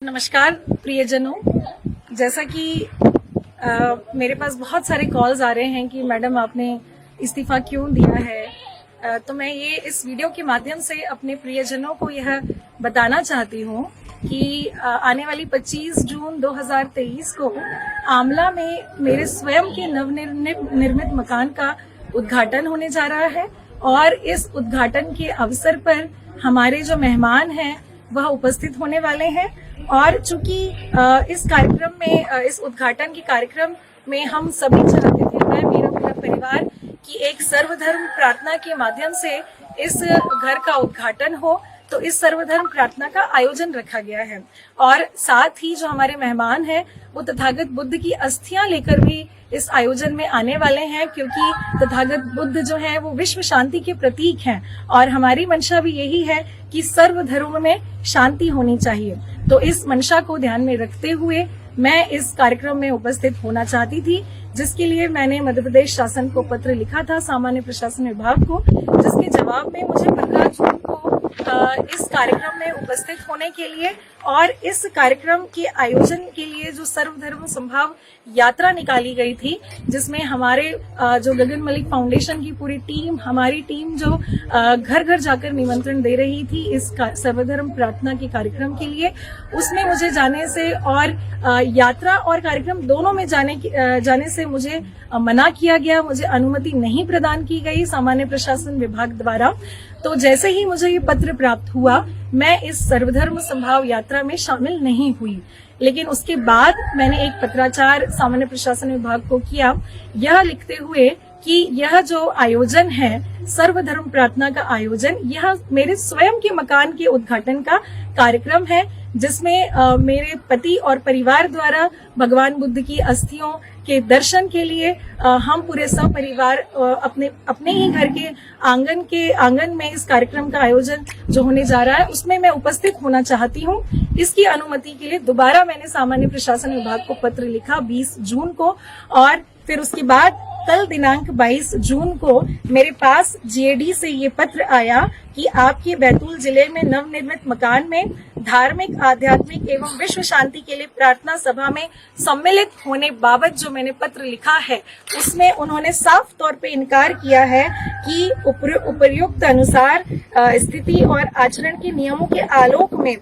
नमस्कार प्रियजनों, जैसा कि मेरे पास बहुत सारे कॉल्स आ रहे हैं कि मैडम आपने इस्तीफा क्यों दिया है, तो मैं ये इस वीडियो के माध्यम से अपने प्रियजनों को यह बताना चाहती हूँ कि आने वाली 25 जून 2023 को आमला में मेरे स्वयं के नवनिर्मित मकान का उद्घाटन होने जा रहा है और इस उद्घाटन के अवसर पर हमारे जो मेहमान हैं वह उपस्थित होने वाले हैं। और चूंकि इस कार्यक्रम में इस उद्घाटन के कार्यक्रम में हम सभी चाहते थे, मैं मेरा पूरा परिवार, कि एक सर्वधर्म प्रार्थना के माध्यम से इस घर का उद्घाटन हो, तो इस सर्वधर्म प्रार्थना का आयोजन रखा गया है। और साथ ही जो हमारे मेहमान हैं वो तथागत बुद्ध की अस्थियां लेकर भी इस आयोजन में आने वाले हैं, क्योंकि तथागत बुद्ध जो है वो विश्व शांति के प्रतीक हैं और हमारी मंशा भी यही है कि सर्वधर्म में शांति होनी चाहिए। तो इस मंशा को ध्यान में रखते हुए मैं इस कार्यक्रम में उपस्थित होना चाहती थी, जिसके लिए मैंने मध्य प्रदेश शासन को पत्र लिखा था, सामान्य प्रशासन विभाग को, जिसके जवाब में मुझे 15 जून को इस कार्यक्रम में उपस्थित होने के लिए और इस कार्यक्रम के आयोजन के लिए जो सर्वधर्म संभाव यात्रा निकाली गई थी, जिसमें हमारे जो गगन मलिक फाउंडेशन की पूरी टीम, हमारी टीम जो घर घर जाकर निमंत्रण दे रही थी इस सर्वधर्म प्रार्थना के कार्यक्रम के लिए, उसमें मुझे जाने से और यात्रा और कार्यक्रम दोनों में जाने से मुझे मना किया गया, मुझे अनुमति नहीं प्रदान की गई सामान्य प्रशासन विभाग द्वारा। तो जैसे ही मुझे ये पत्र प्राप्त हुआ, मैं इस सर्वधर्म संभाव यात्रा में शामिल नहीं हुई। लेकिन उसके बाद मैंने एक पत्राचार सामान्य प्रशासन विभाग को किया, यह लिखते हुए कि यह जो आयोजन है सर्वधर्म प्रार्थना का आयोजन, यह मेरे स्वयं के मकान के उद्घाटन का कार्यक्रम है, जिसमें मेरे पति और परिवार द्वारा भगवान बुद्ध की अस्थियों के दर्शन के लिए हम पूरे सपरिवार अपने ही घर के आंगन में इस कार्यक्रम का आयोजन जो होने जा रहा है उसमें मैं उपस्थित होना चाहती हूँ। इसकी अनुमति के लिए दोबारा मैंने सामान्य प्रशासन विभाग को पत्र लिखा 20 जून को, और फिर उसके बाद कल दिनांक 22 जून को मेरे पास जीएडी से ये पत्र आया कि आपके बैतूल जिले में नवनिर्मित मकान में धार्मिक, आध्यात्मिक एवं विश्व शांति के लिए प्रार्थना सभा में सम्मिलित होने बाबत जो मैंने पत्र लिखा है, उसमें उन्होंने साफ तौर पे इनकार किया है कि उपर्युक्त अनुसार स्थिति और आचरण के नियमों के आलोक में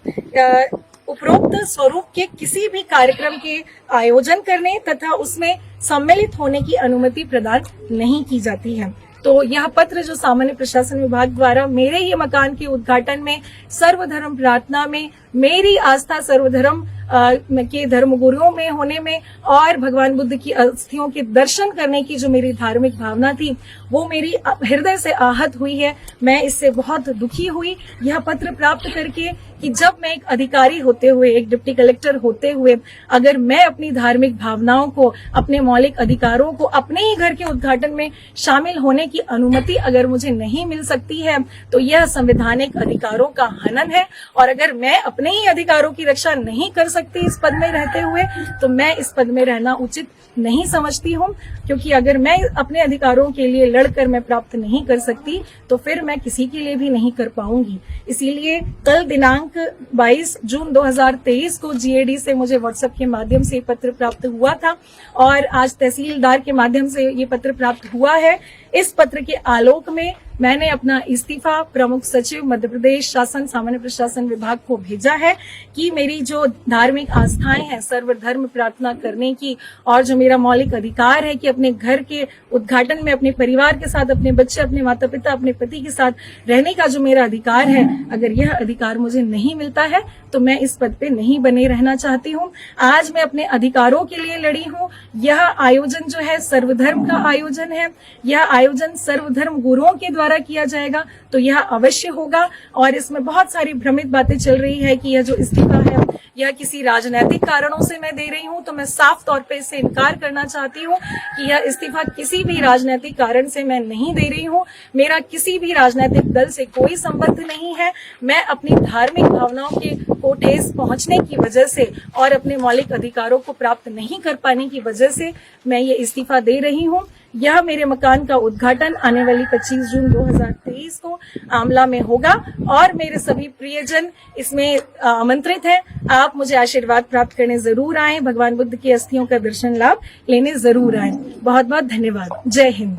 उपरोक्त स्वरूप के किसी भी कार्यक्रम के आयोजन करने तथा उसमें सम्मिलित होने की अनुमति प्रदान नहीं की जाती है। तो यह पत्र जो सामान्य प्रशासन विभाग द्वारा मेरे ही मकान के उद्घाटन में सर्वधर्म प्रार्थना में मेरी आस्था सर्वधर्म के धर्मगुरुओं में होने में और भगवान बुद्ध की अस्थियों के दर्शन करने की जो मेरी धार्मिक भावना थी, वो मेरी हृदय से आहत हुई है। मैं इससे बहुत दुखी हुई यह पत्र प्राप्त करके कि जब मैं एक अधिकारी होते हुए, एक डिप्टी कलेक्टर होते हुए, अगर मैं अपनी धार्मिक भावनाओं को, अपने मौलिक अधिकारों को अपने ही घर के उद्घाटन में शामिल होने की अनुमति अगर मुझे नहीं मिल सकती है, तो यह संवैधानिक अधिकारों का हनन है। और अगर मैं अपने ही अधिकारों की रक्षा नहीं कर सकती इस पद में रहते हुए, तो मैं इस पद में रहना उचित नहीं समझती हूँ, क्योंकि अगर मैं अपने अधिकारों के लिए लड़कर मैं प्राप्त नहीं कर सकती, तो फिर मैं किसी के लिए भी नहीं कर पाऊंगी। इसीलिए कल दिनांक 22 जून 2023 को जीएडी से मुझे व्हाट्सएप के माध्यम से पत्र प्राप्त हुआ था और आज तहसीलदार के माध्यम से ये पत्र प्राप्त हुआ है। इस पत्र के आलोक में मैंने अपना इस्तीफा प्रमुख सचिव मध्य प्रदेश शासन सामान्य प्रशासन विभाग को भेजा है कि मेरी जो धार्मिक आस्थाएं हैं सर्वधर्म प्रार्थना करने की, और जो मेरा मौलिक अधिकार है कि अपने घर के उद्घाटन में अपने परिवार के साथ, अपने बच्चे, अपने माता पिता, अपने पति के साथ रहने का जो मेरा अधिकार है, अगर यह अधिकार मुझे नहीं मिलता है तो मैं इस पद पे नहीं बने रहना चाहती हूँ। आज मैं अपने अधिकारों के लिए लड़ी हूँ। यह आयोजन जो है सर्वधर्म का आयोजन है, यह आयोजन सर्वधर्म गुरुओं के द्वारा किया जाएगा, तो यह अवश्य होगा। और इसमें बहुत सारी भ्रमित बातें चल रही है कि यह जो इस्तीफा है यह किसी राजनीतिक कारणों से मैं दे रही हूं, तो मैं साफ तौर पे इससे इनकार करना चाहती हूं कि यह इस्तीफा किसी भी राजनीतिक कारण से मैं नहीं दे रही हूं। मेरा किसी भी राजनीतिक दल से कोई संबंध नहीं है। मैं अपनी धार्मिक भावनाओं को कोटेस पहुंचने की वजह से और अपने मौलिक अधिकारों को प्राप्त नहीं कर पाने की वजह से मैं ये इस्तीफा दे रही हूं। यह मेरे मकान का उद्घाटन आने वाली 25 जून 2023 को आमला में होगा और मेरे सभी प्रियजन इसमें आमंत्रित हैं। आप मुझे आशीर्वाद प्राप्त करने जरूर आएं, भगवान बुद्ध की अस्थियों का दर्शन लाभ लेने जरूर आएं। बहुत बहुत धन्यवाद। जय हिंद।